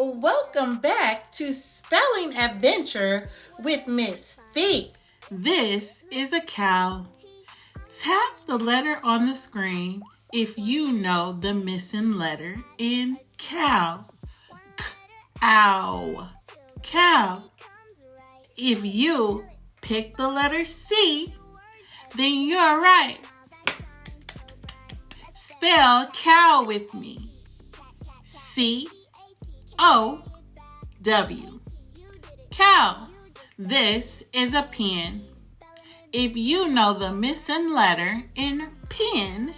welcome back to Spelling Adventure with Miss Fee. This is a cow. Tap the letter on the screen if you know the missing letter in cow. Ow. Cow. If you pick the letter C, then you're right. Spell cow with me. C-O-W. Cow. This is a pen. If you know the missing letter in pen,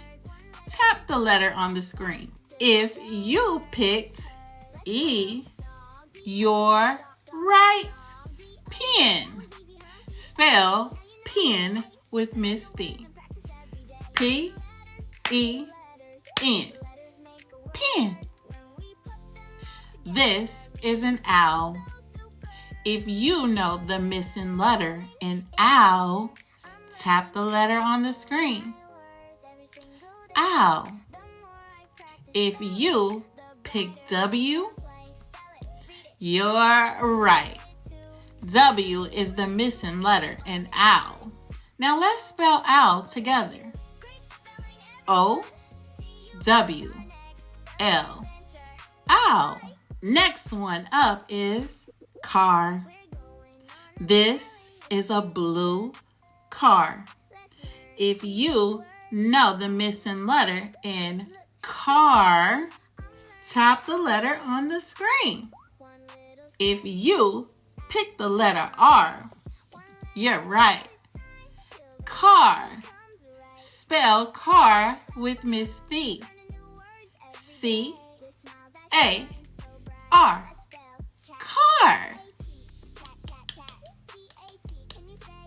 tap the letter on the screen. If you picked E, you're right. Pen. Spell pen with Miss P. P-E-N. Pen. This is an owl. If you know the missing letter in owl, tap the letter on the screen. Owl. If you pick W, you're right. W is the missing letter in owl. Now let's spell owl together. O-W-L. Owl. Next one up is car. This is a blue car. If you know the missing letter in car, tap the letter on the screen. If you pick the letter R, you're right. Car. Spell car with Miss C. C-A-R. Car.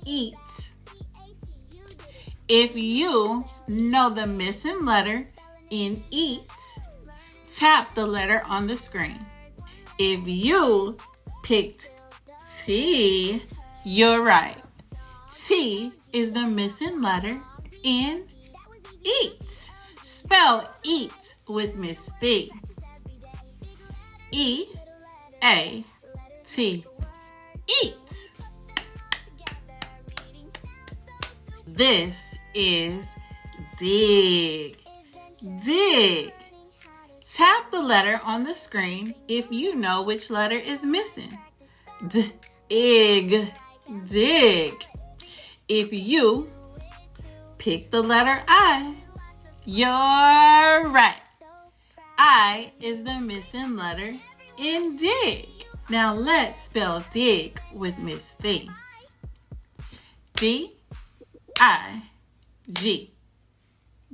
Eat. If you know the missing letter in eat, tap the letter on the screen. If you picked T, you're right. T is the missing letter in eat. Spell eat with Miss B. E-A-T. Eat. This is dig. Dig. Tap the letter on the screen if you know which letter is missing. D-ig. Dig. If you pick the letter I, you're right. I is the missing letter in dig. Now let's spell dig with Miss V. D-I-G.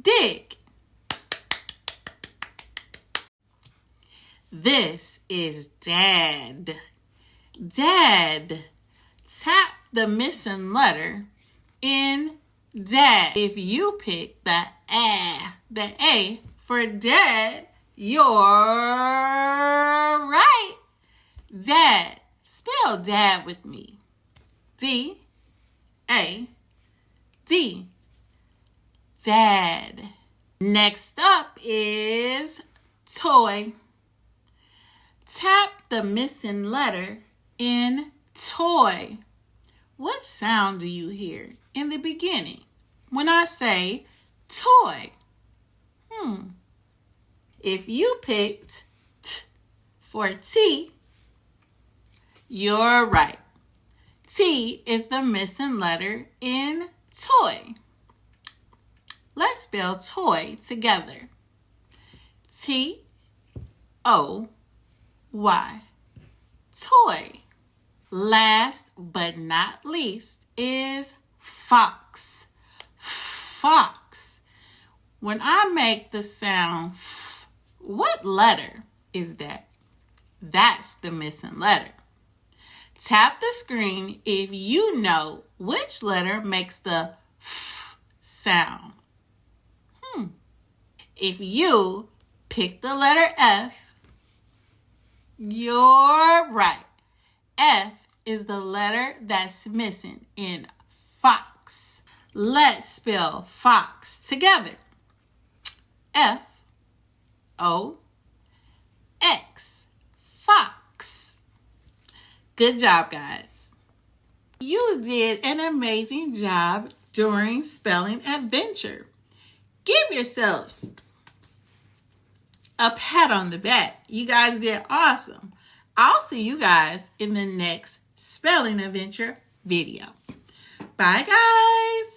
Dig. This is dad. Dad. Tap the missing letter in dad. If you pick the A for dad, you're right. Dad. Spell dad with me. D-A-D. Dad. Next up is toy. Tap the missing letter in toy. What sound do you hear in the beginning when I say toy? If you picked T for T, you're right. T is the missing letter in toy. Let's spell toy together. T-O-Y. Toy. Last but not least is fox. Fox. When I make the sound F, what letter is that? That's the missing letter. Tap the screen if you know which letter makes the F sound. If you pick the letter F, you're right. F is the letter that's missing in fox. Let's spell fox together. F-O-X. Fox. Good job, guys. You did an amazing job during spelling adventure. Give yourselves a pat on the back. You guys did awesome. I'll see you guys in the next spelling adventure video. Bye, guys.